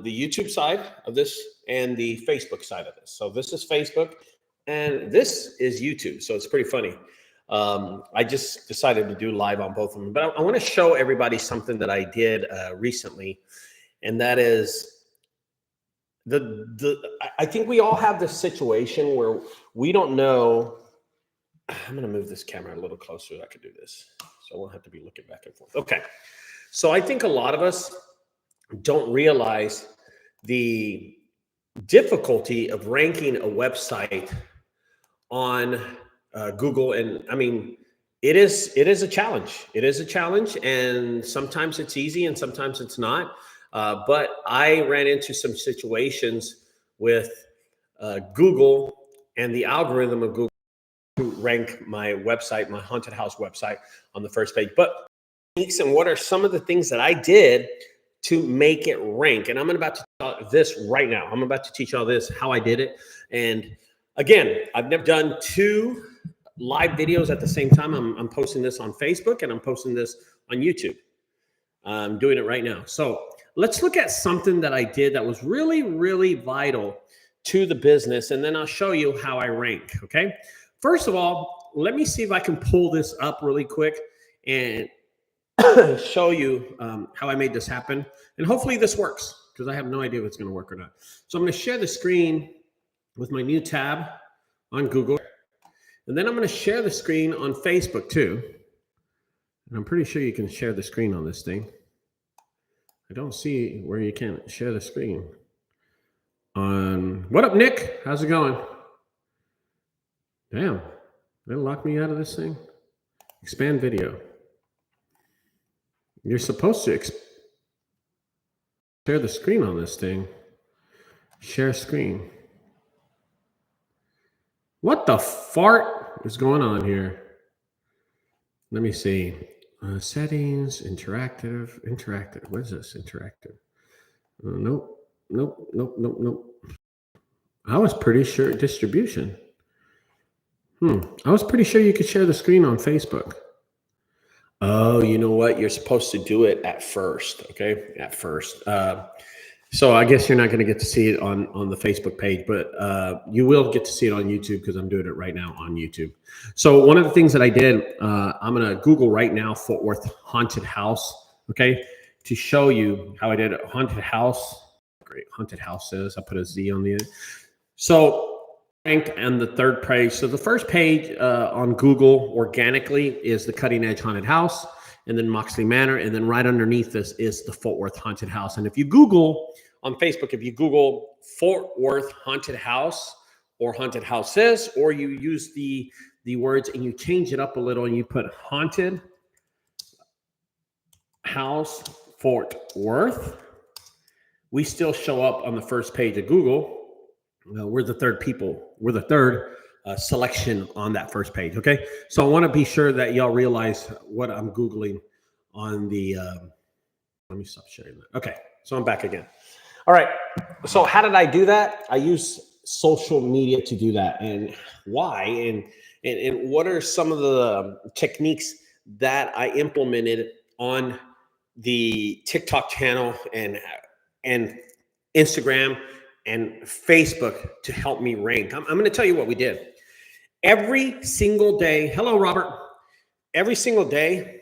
the YouTube side of this and the Facebook side of this. So this is Facebook and this is YouTube. So it's pretty funny. I just decided to do live on both of them, but I want to show everybody something that I did recently, and that is I think we all have this situation where we don't know. I'm going to move this camera a little closer so I can do this, so I won't have to be looking back and forth. Okay, so I think a lot of us don't realize the difficulty of ranking a website on Google. And I mean, it is a challenge. It is a challenge, and sometimes it's easy and sometimes it's not. But I ran into some situations with Google and the algorithm of Google to rank my website, my haunted house website, on the first page. But and what are some of the things that I did to make it rank? And I'm about to tell this right now. I'm about to teach all this, how I did it. And again, I've never done 2 live videos at the same time. I'm posting this on Facebook and I'm posting this on YouTube. I'm doing it right now. So let's look at something that I did that was really, really vital to the business. And then I'll show you how I rank, okay? First of all, let me see if I can pull this up really quick and show you how I made this happen. And hopefully this works, because I have no idea if it's going to work or not. So I'm going to share the screen with my new tab on Google. And then I'm going to share the screen on Facebook too. And I'm pretty sure you can share the screen on this thing. I don't see where you can share the screen. What up, Nick? How's it going? Damn, they locked me out of this thing. Expand video. You're supposed to share the screen on this thing. Share screen. What the fart is going on here? Let me see. Settings, interactive. What is this? Interactive. Nope. I was pretty sure distribution. I was pretty sure you could share the screen on Facebook. Oh, you know what? You're supposed to do it at first, okay? At first. So I guess you're not going to get to see it on the Facebook page, but you will get to see it on YouTube, because I'm doing it right now on YouTube. So one of the things that I did, I'm going to Google right now Fort Worth haunted house, okay, to show you how I did it. Haunted house. Great. Haunted houses. I put a Z on the end. So ranked on the 3rd page. So the first page on Google organically is the Cutting Edge Haunted House, and then Moxley Manor, and then right underneath this is the Fort Worth Haunted House. And if you Google on Facebook, if you Google Fort Worth Haunted House or haunted houses, or you use the words and you change it up a little and you put haunted house Fort Worth, we still show up on the first page of Google. We're the 3rd people. We're the 3rd selection on that first page, okay? So I want to be sure that y'all realize what I'm Googling on the, let me stop sharing that. Okay, so I'm back again. All right, so how did I do that? I use social media to do that. And why? And what are some of the techniques that I implemented on the TikTok channel and Instagram and Facebook to help me rank? I'm going to tell you what we did. Every single day, hello, Robert. Every single day,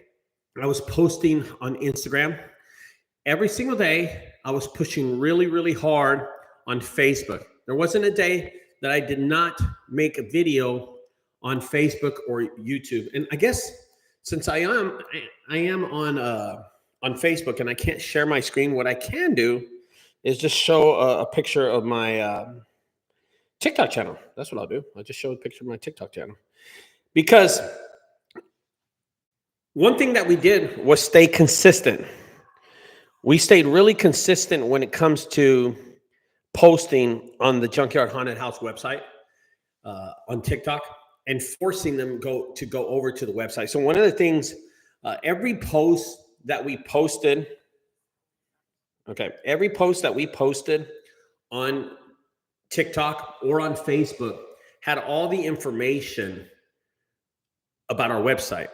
I was posting on Instagram. Every single day, I was pushing really, really hard on Facebook. There wasn't a day that I did not make a video on Facebook or YouTube. And I guess since I am on Facebook and I can't share my screen, what I can do is just show a picture of my TikTok channel. That's what I'll do. I'll just show a picture of my TikTok channel. Because one thing that we did was stay consistent. We stayed really consistent when it comes to posting on the Junkyard Haunted House website on TikTok and forcing them to go over to the website. So one of the things, every post that we posted, every post that we posted on TikTok or on Facebook had all the information about our website.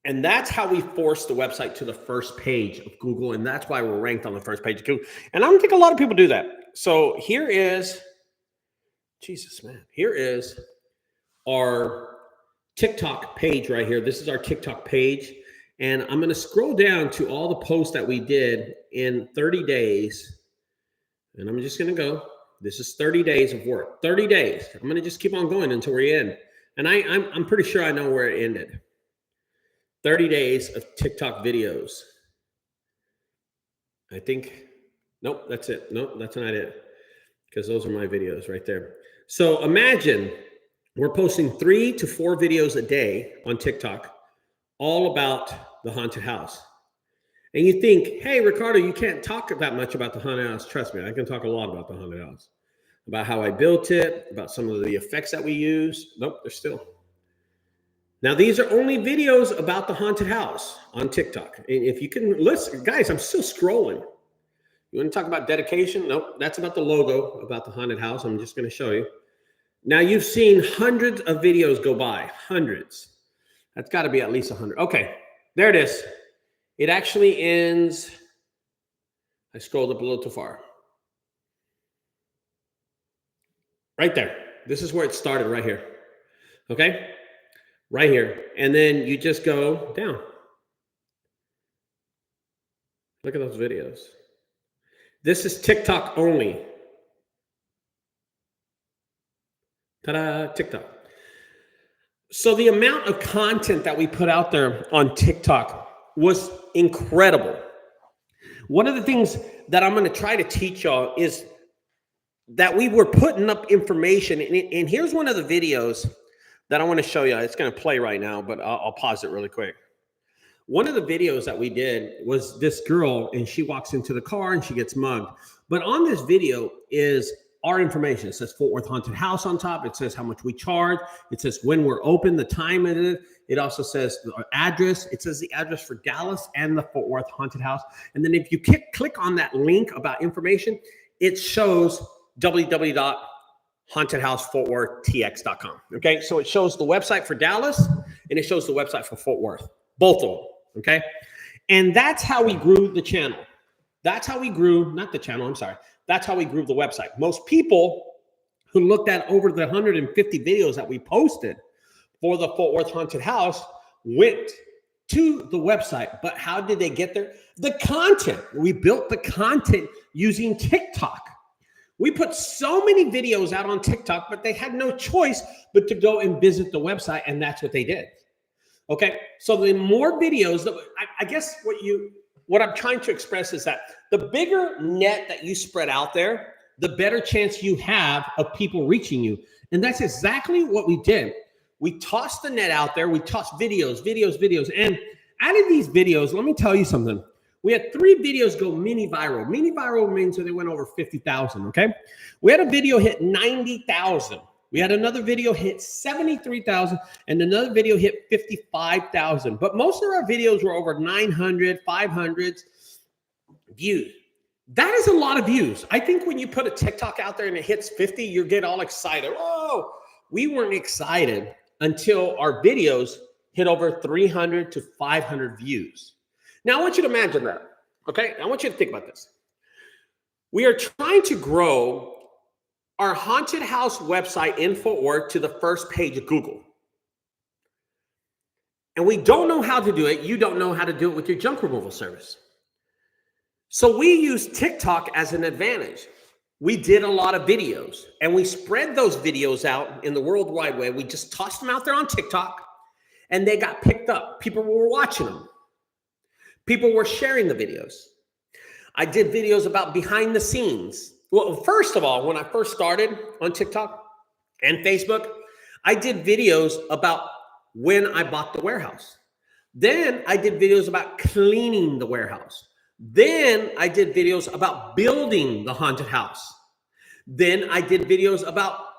And that's how we force the website to the first page of Google. And that's why we're ranked on the first page of Google. And I don't think a lot of people do that. So here is, Jesus, man, here is our TikTok page right here. This is our TikTok page. And I'm going to scroll down to all the posts that we did in 30 days. And I'm just going to go. This is 30 days of work. 30 days. I'm going to just keep on going until we end. And I'm pretty sure I know where it ended. 30 days of TikTok videos. I think, nope, that's it. Nope, that's not it. Because those are my videos right there. So imagine we're posting 3 to 4 videos a day on TikTok, all about the haunted house. And you think, hey, Ricardo, you can't talk that much about the haunted house. Trust me, I can talk a lot about the haunted house. About how I built it, about some of the effects that we use. Nope, they're still. Now, these are only videos about the haunted house on TikTok. And if you can listen, guys, I'm still scrolling. You want to talk about dedication? Nope, that's about the logo, about the haunted house. I'm just going to show you. Now, you've seen hundreds of videos go by, hundreds. That's got to be at least 100. Okay, there it is. It actually ends. I scrolled up a little too far. Right there. This is where it started right here. Okay? Right here. And then you just go down. Look at those videos. This is TikTok only. Ta-da, TikTok. So the amount of content that we put out there on TikTok was incredible. One of the things that I'm going to try to teach y'all is that we were putting up information. And here's one of the videos that I want to show you. It's going to play right now, but I'll pause it really quick. One of the videos that we did was this girl, and she walks into the car and she gets mugged. But on this video is our information. It says Fort Worth Haunted House on top. It says how much we charge. It says when we're open, the time it is. It also says the address. It says the address for Dallas and the Fort Worth Haunted House. And then if you click on that link about information, it shows www.hauntedhousefortworthtx.com. Okay, so it shows the website for Dallas and it shows the website for Fort Worth, both of them. Okay, and that's how we grew the channel. That's how we grew, not the channel, I'm sorry. That's how we grew the website. Most people who looked at over the 150 videos that we posted for the Fort Worth Haunted House went to the website. But how did they get there? The content. We built the content using TikTok. We put so many videos out on TikTok, but they had no choice but to go and visit the website, and that's what they did. Okay, so the more videos, I guess what I'm trying to express is that the bigger net that you spread out there, the better chance you have of people reaching you. And that's exactly what we did. We tossed the net out there. We tossed videos. And out of these videos, let me tell you something. We had 3 videos go mini viral. Mini viral means that they went over 50,000, okay? We had a video hit 90,000. We had another video hit 73,000 and another video hit 55,000. But most of our videos were over 900, 500 views. That is a lot of views. I think when you put a TikTok out there and it hits 50, you get all excited. Oh, we weren't excited until our videos hit over 300 to 500 views. Now, I want you to imagine that, okay? I want you to think about this. We are trying to grow our haunted house website in Fort Worth to the first page of Google. And we don't know how to do it. You don't know how to do it with your junk removal service. So we use TikTok as an advantage. We did a lot of videos and we spread those videos out in the World Wide Web. We just tossed them out there on TikTok and they got picked up. People were watching them. People were sharing the videos. I did videos about behind the scenes. Well, first of all, when I first started on TikTok and Facebook, I did videos about when I bought the warehouse. Then I did videos about cleaning the warehouse. Then I did videos about building the haunted house. Then I did videos about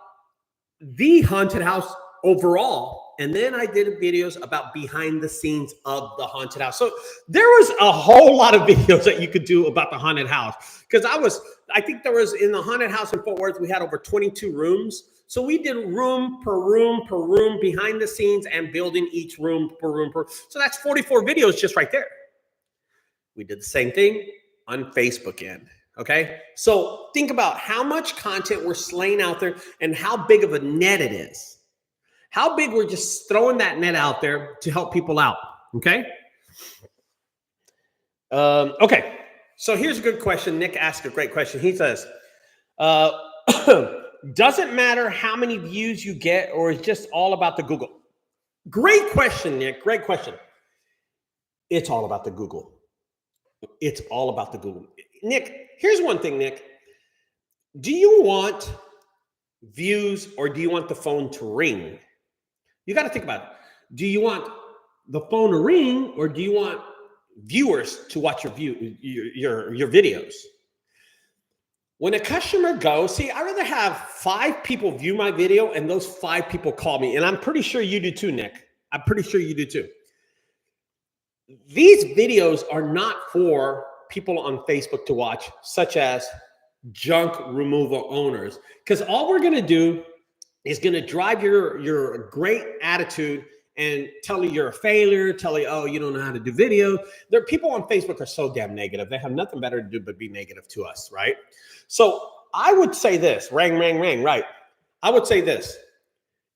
the haunted house overall. And then I did videos about behind the scenes of the haunted house. So there was a whole lot of videos that you could do about the haunted house because I think there was, in the haunted house in Fort Worth, we had over 22 rooms. So we did room per room per room behind the scenes and building each room per room per. So that's 44 videos just right there. We did the same thing on Facebook end. Okay. So think about how much content we're slaying out there and how big of a net it is. How big we're just throwing that net out there to help people out. Okay. Okay. So here's a good question. Nick asked a great question. He says, doesn't matter how many views you get, or it's just all about the Google? Great question, Nick. Great question. It's all about the Google. It's all about the Google. Nick, here's one thing, Nick. Do you want views or do you want the phone to ring? You got to think about it. Do you want the phone to ring or do you want viewers to watch your videos? When a customer goes, see, I'd rather have 5 people view my video and those 5 people call me. And I'm pretty sure you do too, Nick. I'm pretty sure you do too. These videos are not for people on Facebook to watch, such as junk removal owners, because all we're going to do is going to drive your great attitude and tell you you're a failure, tell you, oh, you don't know how to do video. There, people on Facebook are so damn negative. They have nothing better to do but be negative to us, right? So I would say this, ring, right? I would say this.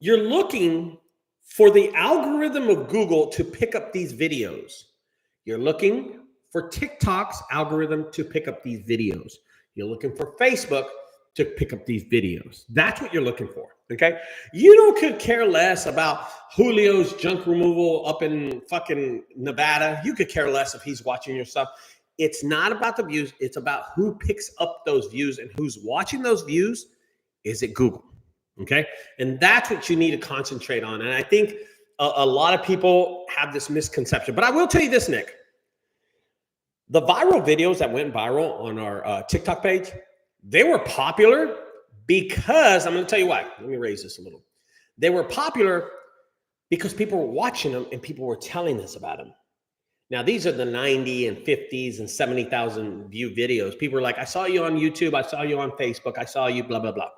You're looking for the algorithm of Google to pick up these videos. You're looking for TikTok's algorithm to pick up these videos. You're looking for Facebook to pick up these videos. That's what you're looking for, okay? You could care less about Julio's junk removal up in fucking Nevada. You could care less if he's watching your stuff. It's not about the views. It's about who picks up those views and who's watching those views. Is it Google, okay? And that's what you need to concentrate on. And I think a lot of people have this misconception. But I will tell you this, Nick. The viral videos that went viral on our TikTok page, they were popular because, I'm going to tell you why. Let me raise this a little. They were popular because people were watching them and people were telling us about them. Now, these are the 90 and 50s and 70,000 view videos. People were like, I saw you on YouTube. I saw you on Facebook. I saw you, blah, blah, blah.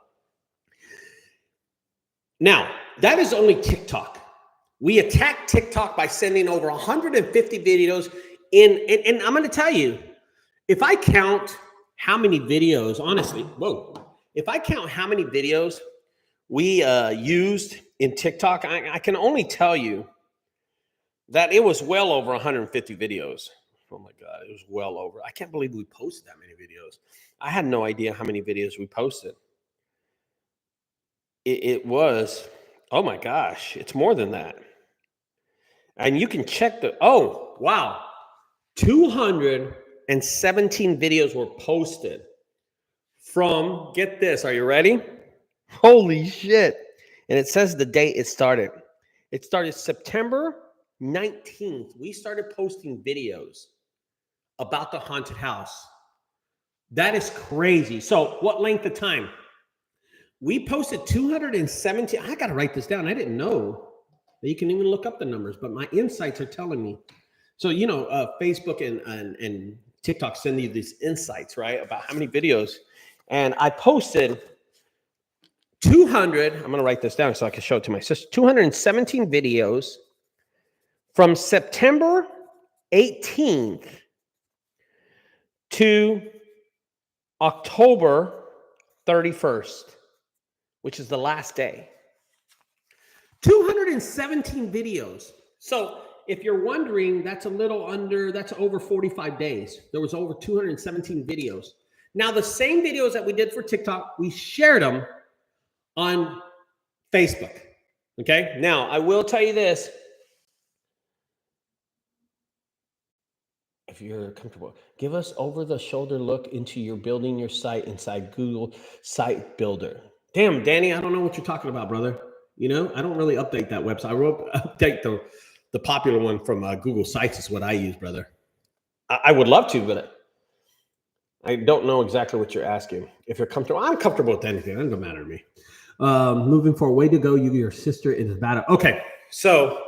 Now, that is only TikTok. We attack TikTok by sending over 150 videos in, and I'm going to tell you, if I count how many videos, honestly, if I count how many videos we used in TikTok, I can only tell you that it was well over 150 videos. Oh my God, it was well over. I can't believe we posted that many videos. I had no idea how many videos we posted. It was, oh my gosh, it's more than that. And you can check oh, wow. 217 videos were posted from, get this, are you ready? Holy shit. And it says the date it started. It started September 19th. We started posting videos about the haunted house. That is crazy. So what length of time? We posted 217. I got to write this down. I didn't know that you can even look up the numbers, but my insights are telling me. So, Facebook and TikTok send you these insights, right, about how many videos. And I posted 200. I'm going to write this down so I can show it to my sister. 217 videos from September 18th to October 31st, which is the last day. 217 videos. So if you're wondering, that's over 45 days. There was over 217 videos. Now, the same videos that we did for TikTok, we shared them on Facebook. Okay. Now, I will tell you this. If you're comfortable, give us over-the-shoulder look into your building your site inside Google Site Builder. Damn, Danny, I don't know what you're talking about, brother. I don't really update that website. I update the popular one from Google Sites is what I use, brother. I would love to, but I don't know exactly what you're asking. If you're comfortable, I'm comfortable with anything. It doesn't matter to me. Moving forward, way to go. Your sister in Nevada. Okay, so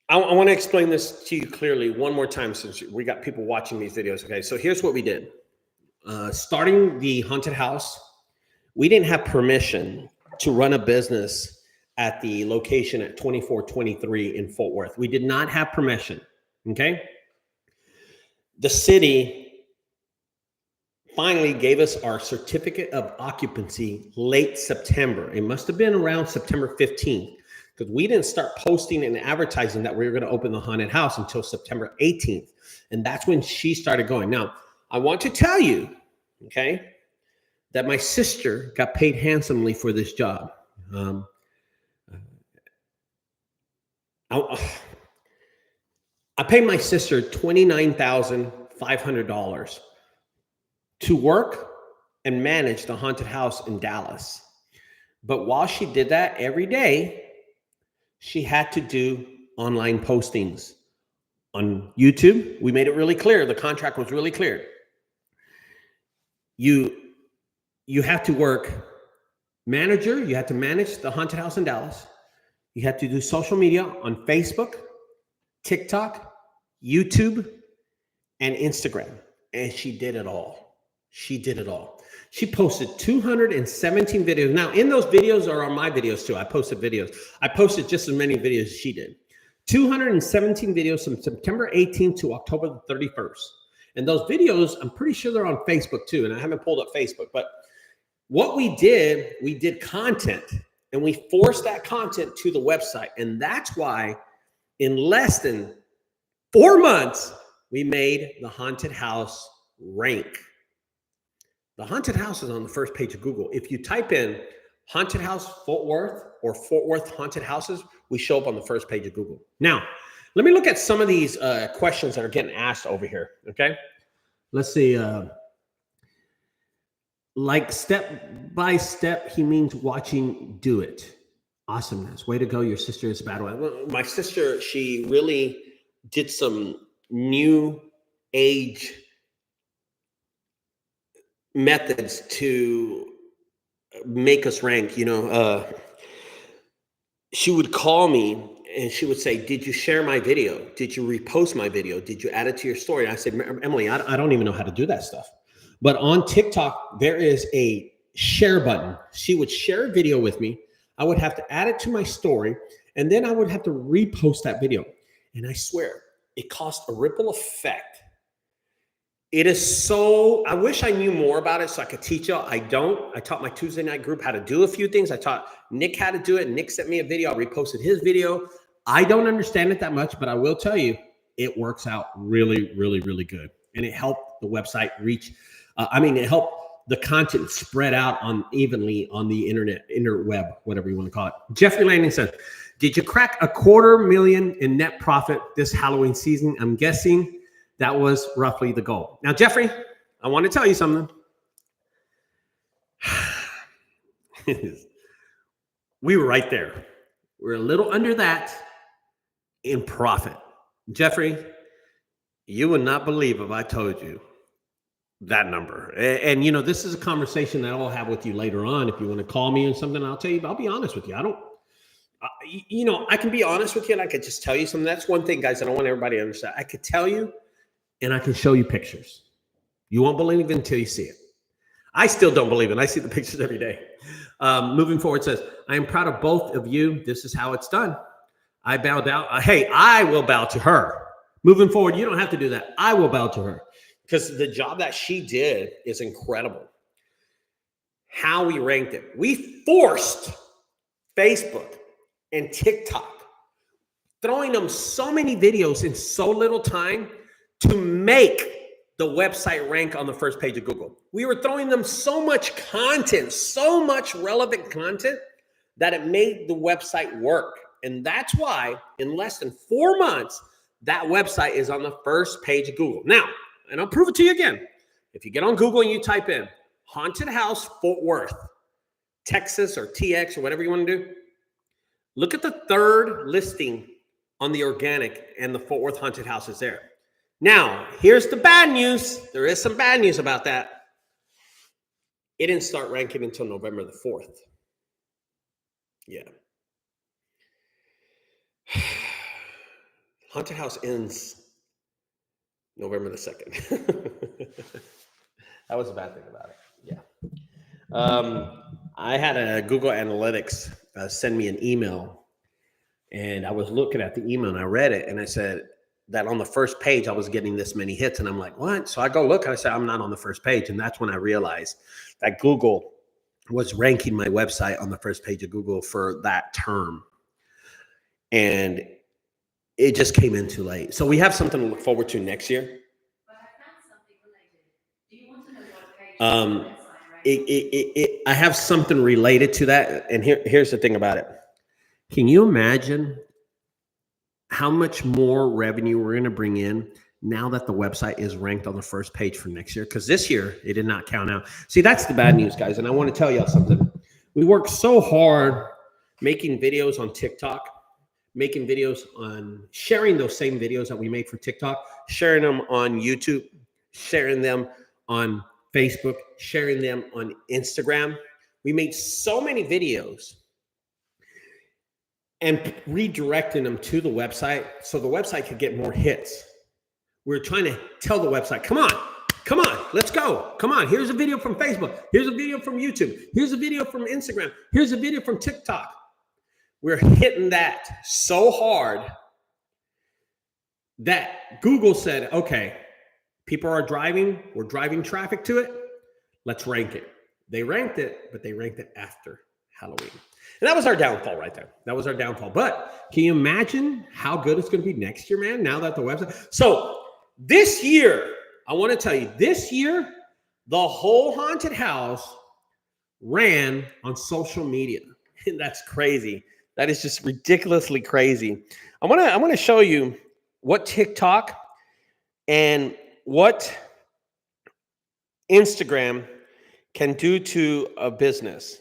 I want to explain this to you clearly one more time since we got people watching these videos. Okay, so here's what we did. starting the haunted house, we didn't have permission to run a business at the location at 2423 in Fort Worth. We did not have permission. Okay. The city finally gave us our certificate of occupancy late September. It must have been around September 15th, because we didn't start posting and advertising that we were going to open the haunted house until September 18th. And that's when she started going. Now, I want to tell you, okay, that my sister got paid handsomely for this job. I paid my sister $29,500 to work and manage the haunted house in Dallas. But while she did that every day, she had to do online postings on YouTube. We made it really clear. The contract was really clear. You have to work manager. You have to manage the haunted house in Dallas. You have to do social media on Facebook, TikTok, YouTube, and Instagram. And she did it all. She did it all. She posted 217 videos. Now, in those videos are on my videos too. I posted videos. I posted just as many videos as she did. 217 videos from September 18th to October the 31st. And those videos, I'm pretty sure they're on Facebook too. And I haven't pulled up Facebook. But what we did content. And we forced that content to the website. And that's why in less than 4 months, we made the haunted house rank. The haunted house is on the first page of Google. If you type in haunted house Fort Worth or Fort Worth haunted houses, we show up on the first page of Google. Now, let me look at some of these questions that are getting asked over here, okay? Let's see. Like step by step, he means watching do it. Awesomeness. Way to go. Your sister is a bad one. My sister, she really did some new age methods to make us rank. You know, she would call me and she would say, did you share my video? Did you repost my video? Did you add it to your story? And I said, Emily, I don't even know how to do that stuff. But on TikTok, there is a share button. She would share a video with me. I would have to add it to my story, and then I would have to repost that video. And I swear, it caused a ripple effect. It is so, I wish I knew more about it so I could teach y'all. I don't. I taught my Tuesday night group how to do a few things. I taught Nick how to do it. Nick sent me a video. I reposted his video. I don't understand it that much, but I will tell you, it works out really, really, really good. And it helped the website reach. It helped the content spread out evenly on the interweb, whatever you want to call it. Jeffrey Landing says, did you crack $250,000 in net profit this Halloween season? I'm guessing that was roughly the goal. Now, Jeffrey, I want to tell you something. We were right there. We're a little under that in profit. Jeffrey, you would not believe if I told you that number. And you know, this is a conversation that I'll have with you later on. If you want to call me or something, I'll tell you, I'll be honest with you. I can be honest with you and I could just tell you something. That's one thing, guys, I don't want everybody to understand. I could tell you and I can show you pictures. You won't believe it until you see it. I still don't believe it. I see the pictures every day. Moving forward says, I am proud of both of you. This is how it's done. I bow down. Hey, I will bow to her. Moving forward, you don't have to do that. I will bow to her. Because the job that she did is incredible. How we ranked it. We forced Facebook and TikTok, throwing them so many videos in so little time to make the website rank on the first page of Google. We were throwing them so much content, so much relevant content that it made the website work. And that's why in less than 4 months, that website is on the first page of Google. Now, and I'll prove it to you again. If you get on Google and you type in Haunted House Fort Worth, Texas or TX or whatever you want to do, look at the third listing on the organic and the Fort Worth Haunted House is there. Now, here's the bad news. There is some bad news about that. It didn't start ranking until November the 4th. Yeah. Haunted House ends November the 2nd. That was a bad thing about it. Yeah. I had a Google Analytics send me an email, and I was looking at the email and I read it, and I said that on the first page I was getting this many hits, and I'm like, what? So I go look, and I said, I'm not on the first page, and that's when I realized that Google was ranking my website on the first page of Google for that term, and it just came in too late. So we have something to look forward to next year. But I found something related. Do you want to know what page? I have something related to that, and here's the thing about it. Can you imagine how much more revenue we're going to bring in now that the website is ranked on the first page for next year? Because this year it did not count out. See, that's the bad news, guys. And I want to tell y'all something. We worked so hard making videos on TikTok, making videos on sharing those same videos that we made for TikTok, sharing them on YouTube, sharing them on Facebook, sharing them on Instagram. We made so many videos and redirecting them to the website so the website could get more hits. We're trying to tell the website, come on, let's go. Come on, here's a video from Facebook. Here's a video from YouTube. Here's a video from Instagram. Here's a video from TikTok. We're hitting that so hard that Google said, okay, people are driving, we're driving traffic to it, let's rank it. They ranked it, but they ranked it after Halloween. And that was our downfall right there. That was our downfall. But can you imagine how good it's going to be next year, man, now that the website. So this year, I want to tell you, this year, the whole haunted house ran on social media. And that's crazy. That is just ridiculously crazy. I want to show you what TikTok and what Instagram can do to a business.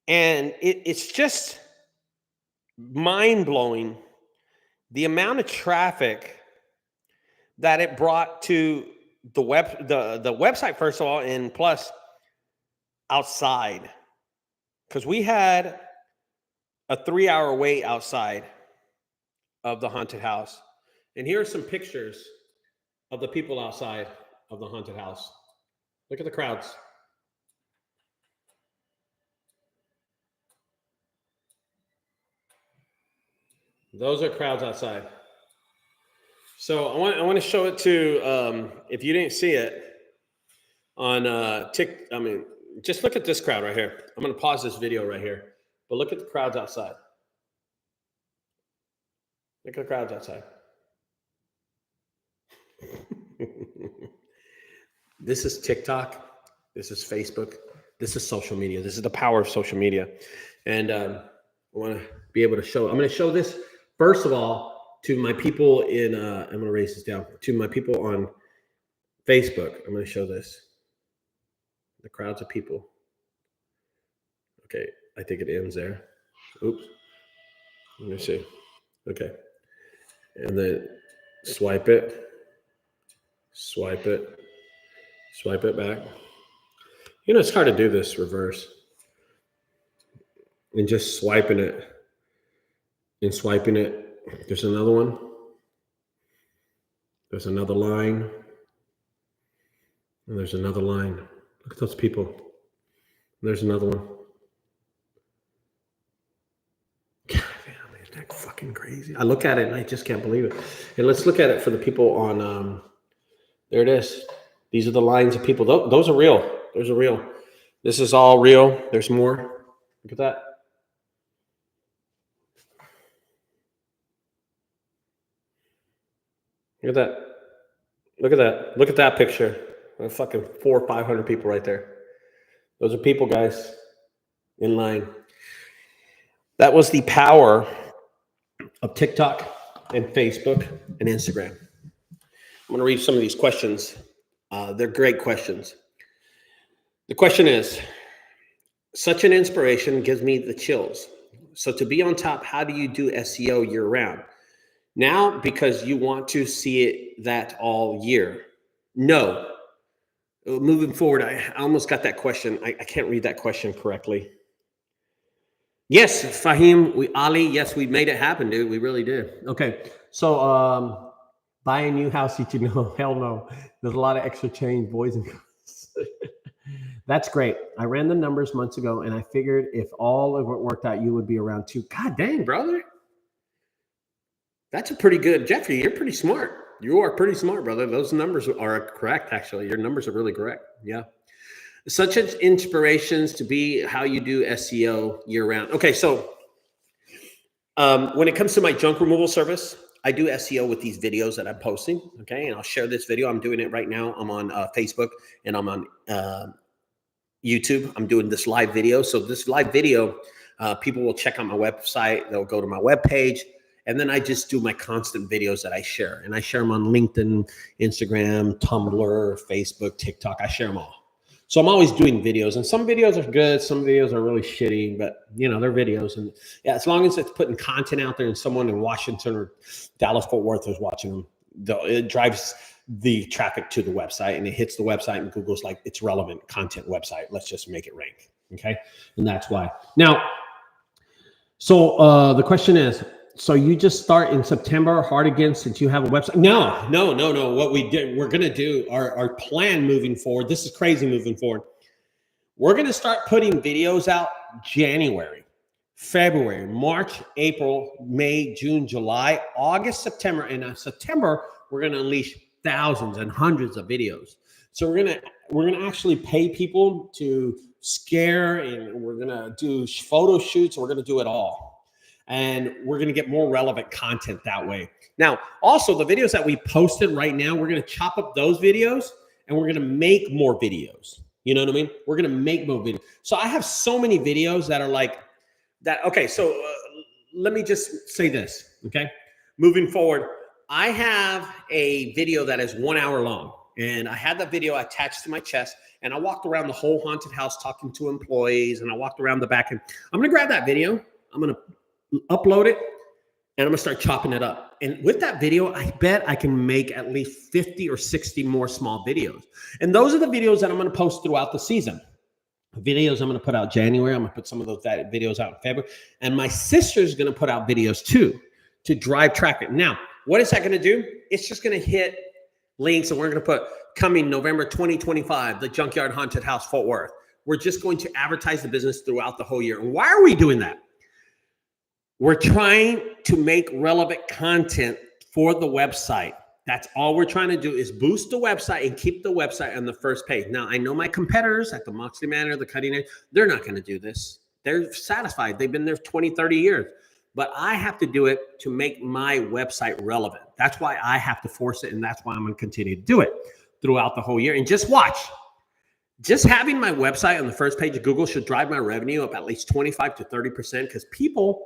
And it's just mind-blowing the amount of traffic that it brought to the website, first of all, and plus outside. Because we had a 3-hour wait outside of the haunted house. And here are some pictures of the people outside of the haunted house. Look at the crowds. Those are crowds outside. So I want to show it to, if you didn't see it on just look at this crowd right here. I'm going to pause this video right here, but look at the crowds outside. Look at the crowds outside. This is TikTok. This is Facebook. This is social media. This is the power of social media. And I want to be able to show, I'm going to show this, first of all, to my people in, I'm going to raise this down, to my people on Facebook. I'm going to show this. The crowds of people. Okay, I think it ends there. Oops. Let me see. Okay. And then swipe it back. You know, it's hard to do this reverse. And just swiping it. There's another one. There's another line. And there's another line. Look at those people. There's another one. God damn, isn't that fucking crazy? I look at it and I just can't believe it. And let's look at it for the people on, there it is. These are the lines of people. Those are real. Those are real. This is all real. There's more. Look at that. Look at that. Look at that. Look at that picture. Fucking 400 or 500 people right there. Those are people, guys, in line. That was the power of TikTok and Facebook and Instagram. I'm going to read some of these questions. They're great questions. The question is, such an inspiration gives me the chills. So to be on top, how do you do SEO year round? Now, because you want to see it that all year. No. Moving forward, I almost got that question. I can't read that question correctly. Yes, Fahim, Ali, yes, we made it happen, dude. We really did. Okay, so Buy a new house, each you know. Hell no. There's a lot of extra change, boys and girls. That's great. I ran the numbers months ago, and I figured if all of it worked out, you would be around 2. God dang, brother. That's a pretty good, Jeffrey, you're pretty smart. You are pretty smart, brother. Those numbers are correct, actually. Your numbers are really correct. Yeah. Such as inspirations to be how you do SEO year round. Okay, so when it comes to my junk removal service, I do SEO with these videos that I'm posting. Okay, and I'll share this video. I'm doing it right now. I'm on Facebook and I'm on YouTube. I'm doing this live video. So this live video, people will check out my website. They'll go to my webpage. And then I just do my constant videos that I share. And I share them on LinkedIn, Instagram, Tumblr, Facebook, TikTok. I share them all. So I'm always doing videos. And some videos are good. Some videos are really shitty. But, you know, they're videos. And yeah, as long as it's putting content out there and someone in Washington or Dallas-Fort Worth is watching them, it drives the traffic to the website. And it hits the website. And Google's like, it's relevant content website. Let's just make it rank. Okay? And that's why. Now, so the question is, so you just start in September hard again since you have a website? No. What we're going to do, our plan moving forward, this is crazy moving forward. We're going to start putting videos out January, February, March, April, May, June, July, August, September. And in September, we're going to unleash thousands and hundreds of videos. So we're going to actually pay people to scare, and we're going to do photo shoots. We're going to do it all. And we're going to get more relevant content that way. Now, also the videos that we posted right now, we're going to chop up those videos and we're going to make more videos. You know what I mean? We're going to make more videos. So I have so many videos that are like that. Okay. So let me just say this. Okay. Moving forward, I have a video that is 1 hour long, and I had that video attached to my chest, and I walked around the whole haunted house talking to employees, and I walked around the back, and I'm going to grab that video. I'm going to upload it, and I'm gonna start chopping it up. And with that video, I bet I can make at least 50 or 60 more small videos. And those are the videos that I'm gonna post throughout the season. Videos I'm gonna put out January. I'm gonna put some of those videos out in February. And my sister's gonna put out videos too to drive traffic. Now, what is that gonna do? It's just gonna hit links, and we're gonna put coming November 2025, the Junkyard Haunted House Fort Worth. We're just going to advertise the business throughout the whole year. And why are we doing that? We're trying to make relevant content for the website. That's all we're trying to do, is boost the website and keep the website on the first page. Now, I know my competitors at the Moxley Manor, the Cutting Edge, they're not going to do this. They're satisfied. They've been there 20, 30 years. But I have to do it to make my website relevant. That's why I have to force it, and that's why I'm going to continue to do it throughout the whole year. And just watch. Just having my website on the first page of Google should drive my revenue up at least 25 to 30%, because people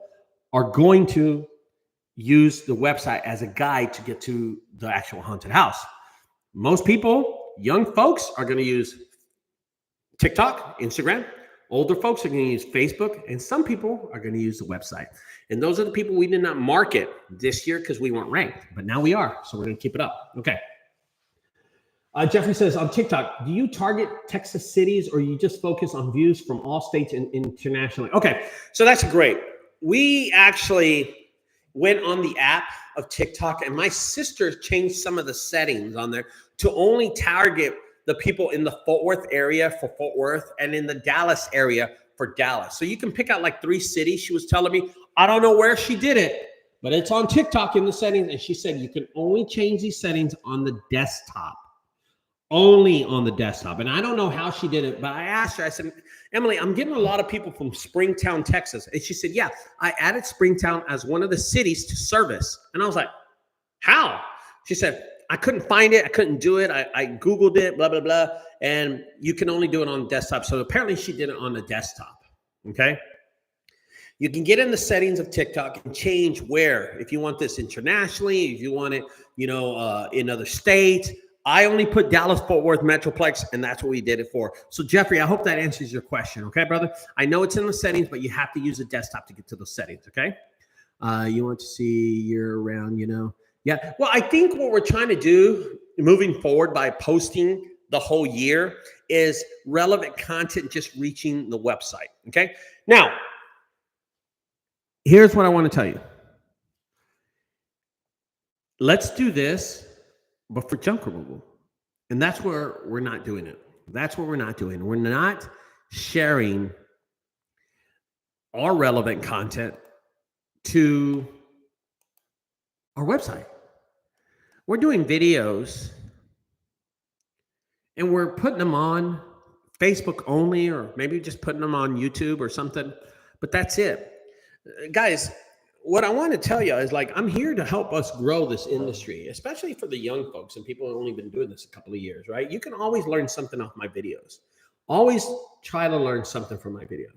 are going to use the website as a guide to get to the actual haunted house. Most people, young folks, are going to use TikTok, Instagram. Older folks are going to use Facebook, and some people are going to use the website. And those are the people we did not market this year because we weren't ranked, but now we are. So we're going to keep it up. Okay. Jeffrey says, on TikTok, do you target Texas cities, or you just focus on views from all states and internationally? Okay. So that's great. We actually went on the app of TikTok, and my sister changed some of the settings on there to only target the people in the Fort Worth area for Fort Worth and in the Dallas area for Dallas. So you can pick out like 3 cities. She was telling me, I don't know where she did it, but it's on TikTok in the settings. And she said, you can only change these settings on the desktop. Only on the desktop. And I don't know how she did it, but I asked her, I said, Emily, I'm getting a lot of people from Springtown, Texas. And she said, yeah, I added Springtown as one of the cities to service. And I was like, how? She said, I couldn't find it. I couldn't do it. I Googled it, blah, blah, blah. And you can only do it on the desktop. So apparently she did it on the desktop. Okay. You can get in the settings of TikTok and change where, if you want this internationally, if you want it, in other states. I only put Dallas-Fort Worth Metroplex, and that's what we did it for. So, Jeffrey, I hope that answers your question. Okay, brother? I know it's in the settings, but you have to use the desktop to get to those settings, okay? You want to see year-round, Yeah. Well, I think what we're trying to do moving forward by posting the whole year is relevant content just reaching the website, okay? Now, here's what I want to tell you. Let's do this but for junk removal. And that's where we're not doing it. That's what we're not doing. We're not sharing our relevant content to our website. We're doing videos and we're putting them on Facebook only, or maybe just putting them on YouTube or something, but that's it. Guys, what I want to tell you is, like, I'm here to help us grow this industry, especially for the young folks and people who have only been doing this a couple of years, right? You can always learn something off my videos. Always try to learn something from my videos.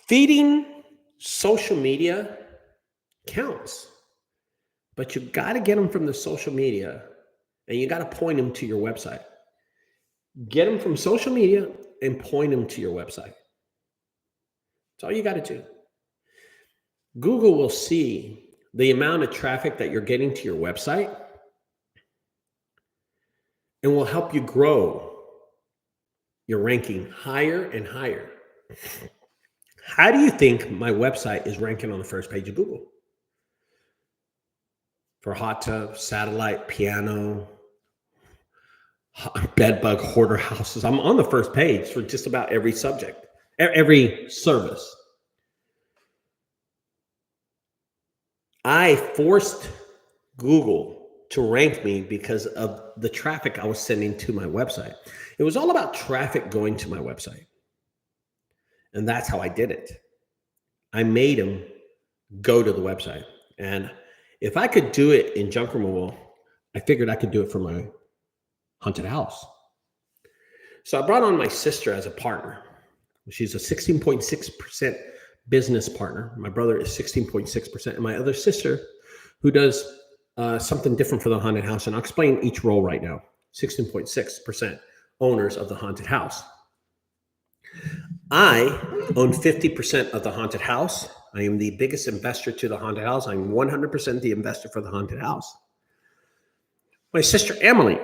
Feeding social media counts, but you got to get them from the social media and you got to point them to your website. Get them from social media and point them to your website. That's all you got to do. Google will see the amount of traffic that you're getting to your website and will help you grow your ranking higher and higher. How do you think my website is ranking on the first page of Google? For hot tub, satellite, piano, bed bug, hoarder houses. I'm on the first page for just about every subject, every service. I forced Google to rank me because of the traffic I was sending to my website. It was all about traffic going to my website. And that's how I did it. I made them go to the website. And if I could do it in junk removal, I figured I could do it for my haunted house. So I brought on my sister as a partner. She's a 16.6% business partner. My brother is 16.6%. And my other sister, who does something different for the haunted house, and I'll explain each role right now. 16.6% owners of the haunted house. I own 50% of the haunted house. I am the biggest investor to the haunted house. I'm 100% the investor for the haunted house. My sister, Emily,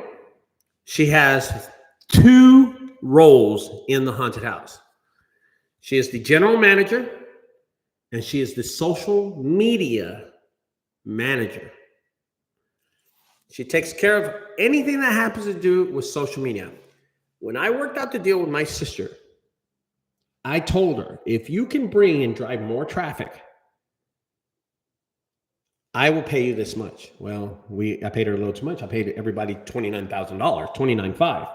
she has 2 roles in the haunted house. She is the general manager and she is the social media manager. She takes care of anything that happens to do with social media. When I worked out the deal with my sister, I told her, if you can bring and drive more traffic, I will pay you this much. Well, I paid her a little too much. I paid everybody $29,000, $29,500.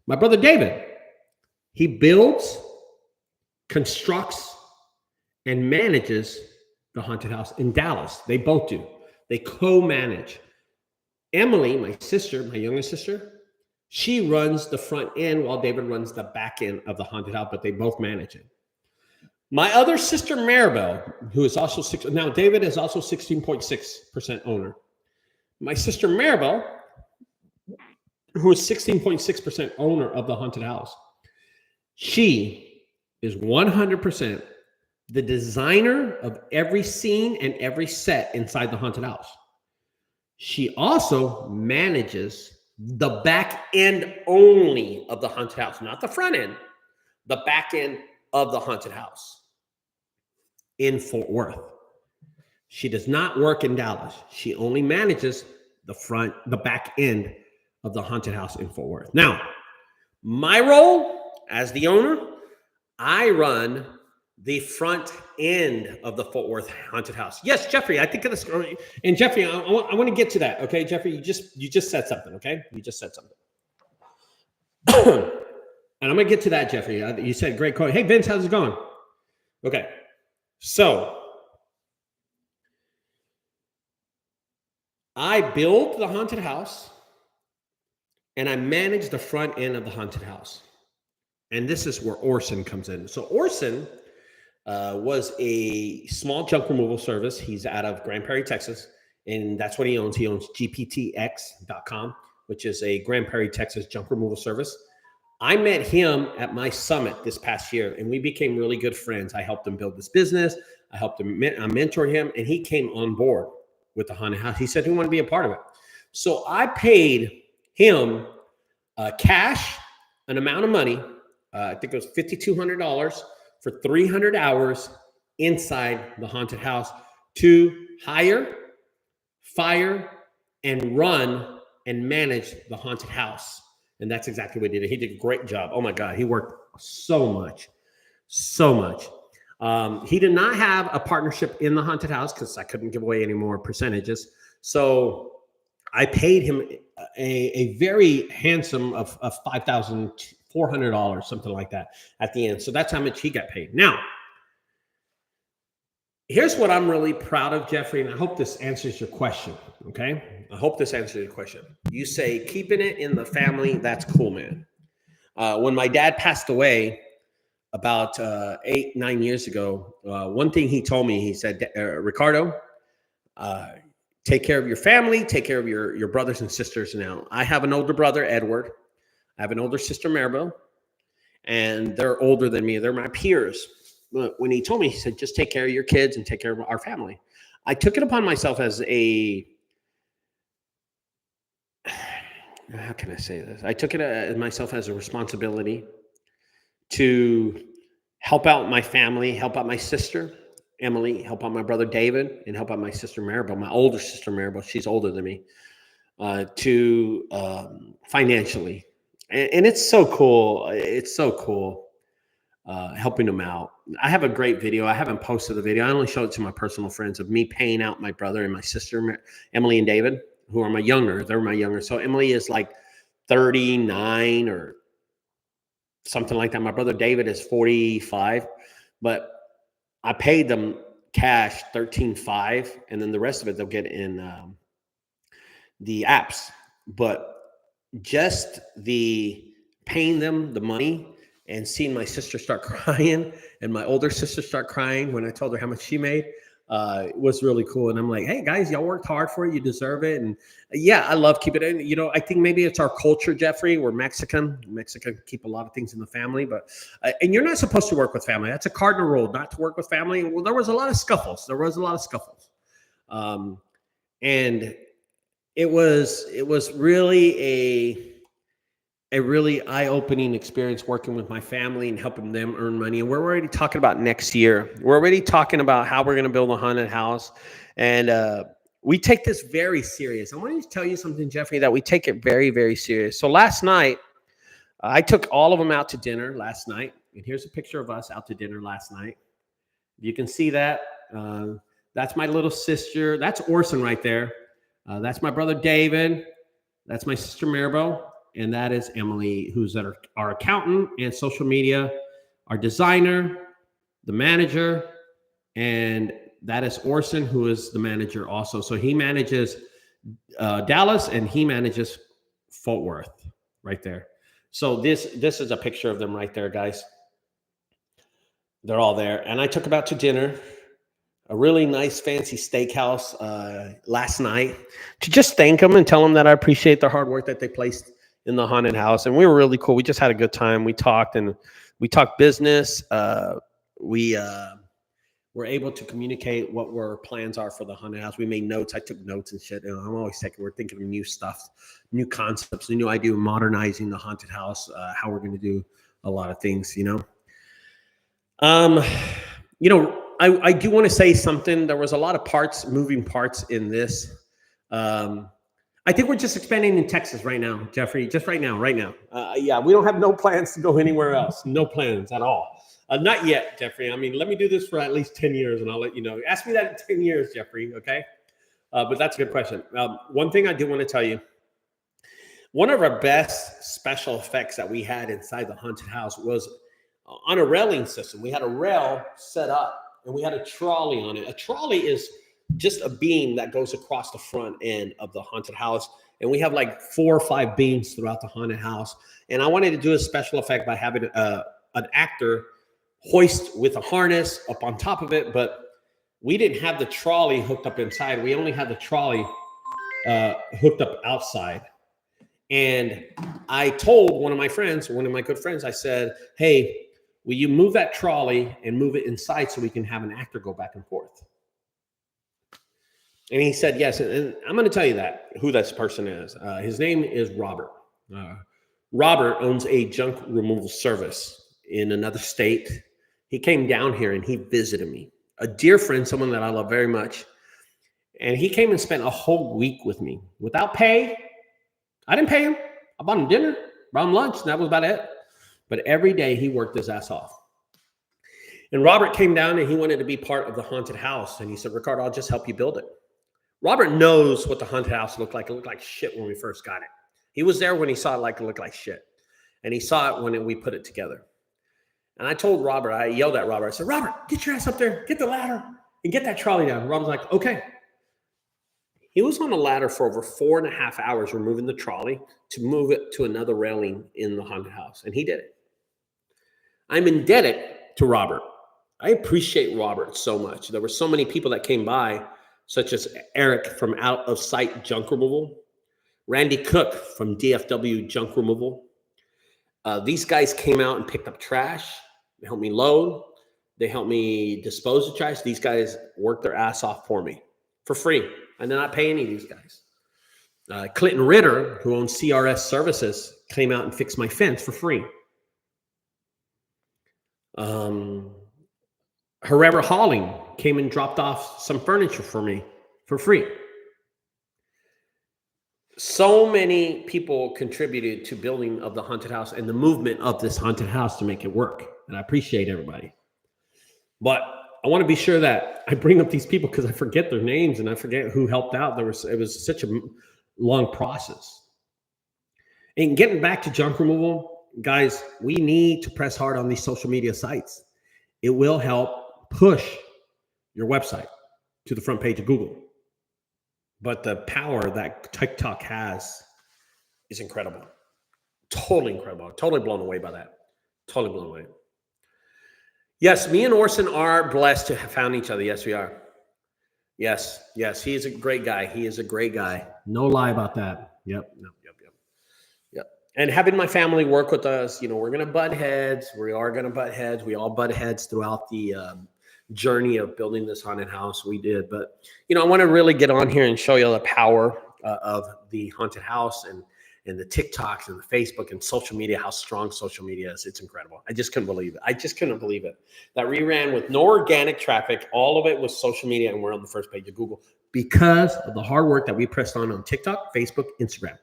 My brother David, he builds, constructs, and manages the haunted house in Dallas. They both do. They co-manage. Emily, my sister, my youngest sister, she runs the front end while David runs the back end of the haunted house, but they both manage it. My other sister, Maribel, who is also now David is also 16.6% owner. My sister, Maribel, who is 16.6% owner of the haunted house, she is 100% the designer of every scene and every set inside the haunted house. She also manages the back end only of the haunted house, not the front end, the back end of the haunted house in Fort Worth. She does not work in Dallas. She only manages the back end of the haunted house in Fort Worth. Now, my role as the owner, I run the front end of the Fort Worth haunted house. Yes, Jeffrey, I think of this. And Jeffrey, I want to get to that. Okay, Jeffrey, you just said something. Okay, you just said something. And I'm gonna get to that, Jeffrey. You said great quote. Hey, Vince, how's it going? Okay, so I build the haunted house, and I manage the front end of the haunted house. And this is where Orson comes in. So Orson was a small junk removal service. He's out of Grand Prairie, Texas, and that's what he owns. He owns gptx.com, which is a Grand Prairie, Texas junk removal service. I met him at my summit this past year, and we became really good friends. I helped him build this business. I mentored him, and he came on board with the haunted house. He said he wanted to be a part of it. So I paid him cash, an amount of money. I think it was $5,200 for 300 hours inside the haunted house to hire, fire, and run and manage the haunted house. And that's exactly what he did. He did a great job. Oh my God, he worked so much, so much. He did not have a partnership in the haunted house because I couldn't give away any more percentages. So I paid him a very handsome of $5,400, something like that at the end. So that's how much he got paid. Now, here's what I'm really proud of, Jeffrey, and I hope this answers your question, okay? I hope this answers your question. You say, keeping it in the family, that's cool, man. When my dad passed away about 8-9 years ago, one thing he told me, he said, Ricardo, take care of your family, take care of your brothers and sisters. Now, I have an older brother, Edward. I have an older sister, Maribel, and they're older than me. They're my peers. But when he told me, he said, just take care of your kids and take care of our family. I took it upon myself as how can I say this? I took it as myself as a responsibility to help out my family, help out my sister, Emily, help out my brother, David, and help out my sister, Maribel, my older sister, Maribel. She's older than me, to financially. And it's so cool. It's so cool helping them out. I have a great video. I haven't posted the video. I only showed it to my personal friends of me paying out my brother and my sister, Emily and David, who are my younger. They're my younger. So Emily is like 39 or something like that. My brother David is 45, but I paid them cash $13,500, and then the rest of it they'll get in the apps. But just the paying them the money and seeing my sister start crying and my older sister start crying when I told her how much she made, it was really cool. And I'm like, hey guys, y'all worked hard for it. You deserve it. And yeah, I love keeping it in. You know, I think maybe it's our culture, Jeffrey. We're Mexican. Mexican keep a lot of things in the family, but and you're not supposed to work with family. That's a cardinal rule, not to work with family. Well, there was a lot of scuffles. And it was really a really eye-opening experience working with my family and helping them earn money. And we're already talking about next year. We're already talking about how we're going to build a haunted house. And we take this very serious. I want to tell you something, Jeffrey, that we take it very, very serious. So last night, I took all of them out to dinner last night. And here's a picture of us out to dinner last night. You can see that. That's my little sister. That's Orson right there. That's my brother, David. That's my sister, Maribel. And that is Emily, who's our accountant and social media, our designer, the manager, and that is Orson, who is the manager also. So he manages Dallas and he manages Fort Worth right there. So this is a picture of them right there, guys. They're all there. And I took them out to dinner, a really nice fancy steakhouse last night, to just thank them and tell them that I appreciate their hard work that they placed in the haunted house. And we were really cool. We just had a good time. We talked business. We were able to communicate what our plans are for the haunted house. We made notes. I took notes and shit. And I'm always thinking, we're thinking of new stuff, new concepts, new idea, modernizing the haunted house, how we're going to do a lot of things, you know. I do want to say something. There was a lot of moving parts in this. I think we're just expanding in Texas right now, Jeffrey, just right now. Yeah, we don't have no plans to go anywhere else. No plans at all. Not yet, Jeffrey. I mean, let me do this for at least 10 years and I'll let you know. Ask me that in 10 years, Jeffrey, okay? But that's a good question. One thing I do want to tell you, one of our best special effects that we had inside the haunted house was on a railing system. We had a rail set up and we had a trolley on it. A trolley is just a beam that goes across the front end of the haunted house. And we have like 4 or 5 beams throughout the haunted house. And I wanted to do a special effect by having an actor hoist with a harness up on top of it. But we didn't have the trolley hooked up inside. We only had the trolley hooked up outside. And I told one of my good friends, I said, hey, will you move that trolley and move it inside so we can have an actor go back and forth? And he said, yes. And I'm going to tell you who this person is. His name is Robert. Robert owns a junk removal service in another state. He came down here and he visited me. A dear friend, someone that I love very much. And he came and spent a whole week with me without pay. I didn't pay him. I bought him dinner, brought him lunch, and that was about it. But every day he worked his ass off. And Robert came down and he wanted to be part of the haunted house. And he said, Ricardo, I'll just help you build it. Robert knows what the haunted house looked like. It looked like shit when we first got it. He was there when he saw it like it looked like shit. And he saw it when we put it together. And I told Robert, I yelled at Robert. I said, Robert, get your ass up there, get the ladder, and get that trolley down. And Robert's like, okay. He was on a ladder for over 4.5 hours removing the trolley to move it to another railing in the haunted house. And he did it. I'm indebted to Robert. I appreciate Robert so much. There were so many people that came by, such as Eric from Out of Sight Junk Removal, Randy Cook from DFW Junk Removal. These guys came out and picked up trash. They helped me load. They helped me dispose of trash. These guys worked their ass off for me for free. I did not pay any of these guys. Clinton Ritter, who owns CRS Services, came out and fixed my fence for free. Herrera Hauling came and dropped off some furniture for me for free. So many people contributed to building of the haunted house and the movement of this haunted house to make it work. And I appreciate everybody. But I want to be sure that I bring up these people because I forget their names and I forget who helped out. It was such a long process. And getting back to junk removal, guys, we need to press hard on these social media sites. It will help push your website to the front page of Google. But the power that TikTok has is incredible. Totally incredible. Totally blown away by that. Totally blown away. Yes, me and Orson are blessed to have found each other. Yes, we are. Yes. He is a great guy. He is a great guy. No lie about that. Yep. And having my family work with us, we're going to butt heads. We are going to butt heads. We all butt heads throughout the journey of building this haunted house. We did. But, I want to really get on here and show you the power of the haunted house and the TikToks and the Facebook and social media, how strong social media is. It's incredible. I just couldn't believe it. That we ran with no organic traffic. All of it was social media, and we're on the first page of Google because of the hard work that we pressed on TikTok, Facebook, Instagram.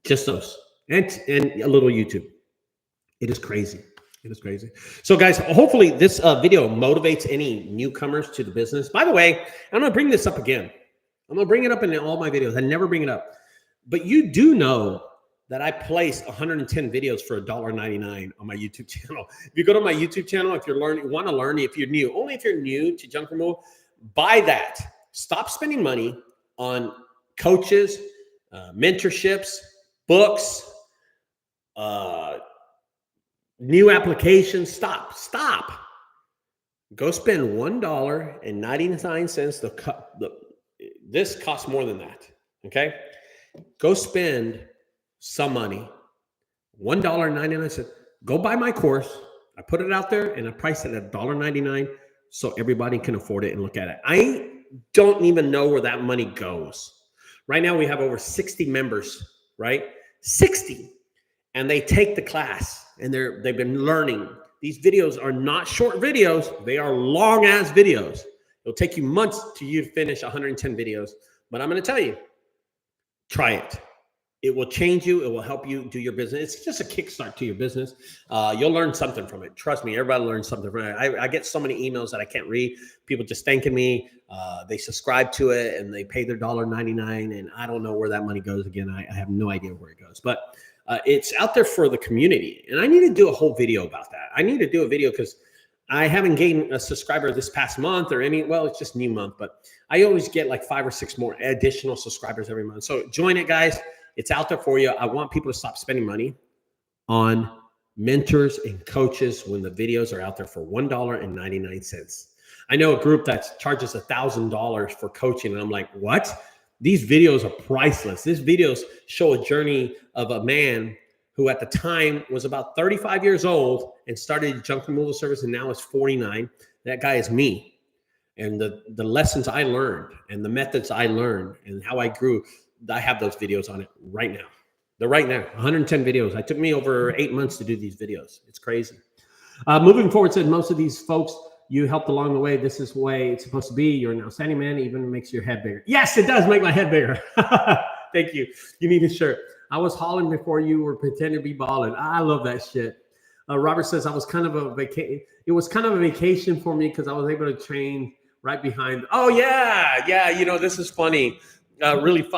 Just those. And a little YouTube. It is crazy. So guys, hopefully this video motivates any newcomers to the business. By the way, I'm going to bring this up again. I'm going to bring it up in all my videos. I never bring it up. But you do know that I placed 110 videos for $1.99 on my YouTube channel. If you go to my YouTube channel, if you're want to learn, if you're new, only if you're new to junk removal, buy that. Stop spending money on coaches, mentorships, books, new applications. Stop. Go spend $1.99. This costs more than that. Okay. Go spend some money, $1.99. Go buy my course. I put it out there and I priced it at $1.99 so everybody can afford it and look at it. I don't even know where that money goes. Right now we have over 60 members, right? 60. And they take the class and they've been learning. These videos are not short videos. They are long ass videos. It'll take you months to finish 110 videos. But I'm going to tell you, try it. It will change you. It will help you do your business. It's just a kickstart to your business. You'll learn something from it. Trust me, everybody learns something from it. I get so many emails that I can't read. People just thanking me. They subscribe to it and they pay their $1.99. And I don't know where that money goes. Again, I have no idea where it goes. But it's out there for the community. And I need to do a whole video about that. I need to do a video because I haven't gained a subscriber this past month or it's just new month, but I always get like 5 or 6 more additional subscribers every month. So join it, guys. It's out there for you. I want people to stop spending money on mentors and coaches when the videos are out there for $1.99. I know a group that charges $1,000 for coaching. And I'm like, what? These videos are priceless. These videos show a journey of a man who at the time was about 35 years old and started junk removal service and now is 49. That guy is me. And the lessons I learned and the methods I learned and how I grew, I have those videos on it right now. They're right now, 110 videos. It took me over 8 months to do these videos. It's crazy. Moving forward, said most of these folks You helped along the way. This is the way it's supposed to be. You're an outstanding man. Even makes your head bigger. Yes, it does make my head bigger. Thank you. You need a shirt. I was hauling before you were pretending to be balling. I love that shit. Robert says I was kind of a vacation. It was kind of a vacation for me because I was able to train right behind. Oh yeah. You know, this is funny.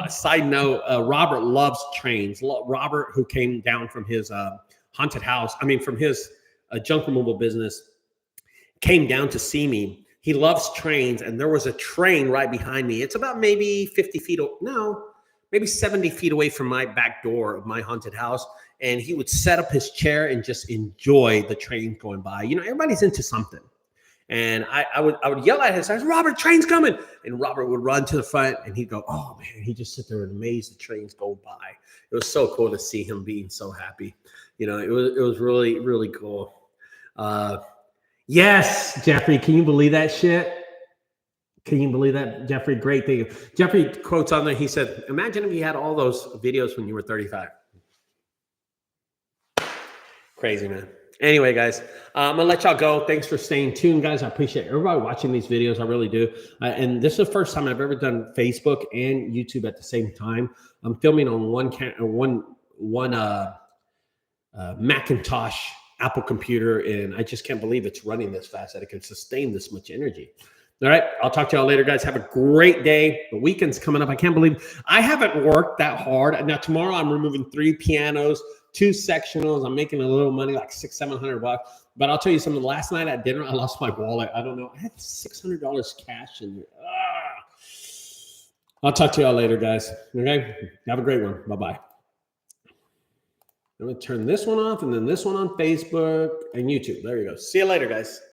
Side note. Robert loves trains. Robert, who came down from his haunted house. I mean, from his junk removal business, came down to see me. He loves trains, and there was a train right behind me. It's about maybe 50 feet. No, maybe 70 feet away from my back door of my haunted house. And he would set up his chair and just enjoy the train going by. You know, everybody's into something. And I would yell at him, say, Robert, train's coming. And Robert would run to the front and he'd go, oh man, he'd just sit there and amaze the trains go by. It was so cool to see him being so happy. You know, it was really, really cool. Yes, Jeffrey, can you believe that shit? Can you believe that, Jeffrey? Great thing. Jeffrey quotes on there, he said, imagine if you had all those videos when you were 35. Crazy, man. Anyway, guys, I'm going to let y'all go. Thanks for staying tuned, guys. I appreciate everybody watching these videos. I really do. And this is the first time I've ever done Facebook and YouTube at the same time. I'm filming on one Macintosh Apple computer, and I just can't believe it's running this fast, that it can sustain this much energy. All right, I'll talk to y'all later, guys. Have a great day. The weekend's coming up. I can't believe I haven't worked that hard. Now, tomorrow I'm removing 3 pianos, 2 sectionals. I'm making a little money, like $600-700. But I'll tell you something. Last night at dinner, I lost my wallet. I don't know. I had $600 cash in there. I'll talk to y'all later, guys. Okay? Have a great one. Bye-bye. I'm going to turn this one off and then this one on Facebook and YouTube. There you go. See you later, guys.